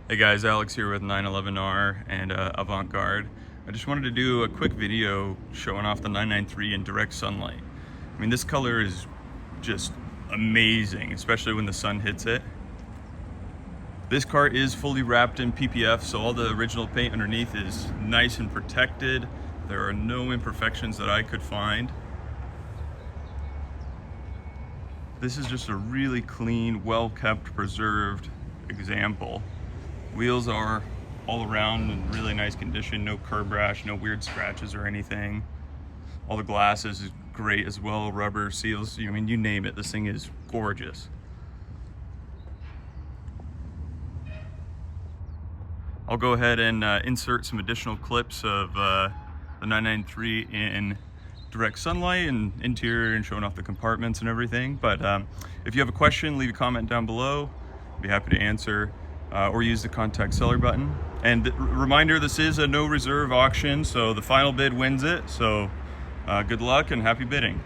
Hey guys, Alex here with 911R and Avant-Garde. I just wanted to do a quick video showing off the 993 in direct sunlight. I mean, this color is just amazing, especially when the sun hits it. This car is fully wrapped in PPF, so all the original paint underneath is nice and protected. There are no imperfections that I could find. This is just a really clean, well-kept, preserved example. Wheels are all around in really nice condition, no curb rash, no weird scratches or anything. All the glass is great as well, rubber seals, I mean, you name it, this thing is gorgeous. I'll go ahead and insert some additional clips of the 993 in direct sunlight and interior and showing off the compartments and everything. But if you have a question, leave a comment down below. I'd be happy to answer. Or use the contact seller button. And reminder, this is a no reserve auction, so the final bid wins it. So good luck and happy bidding.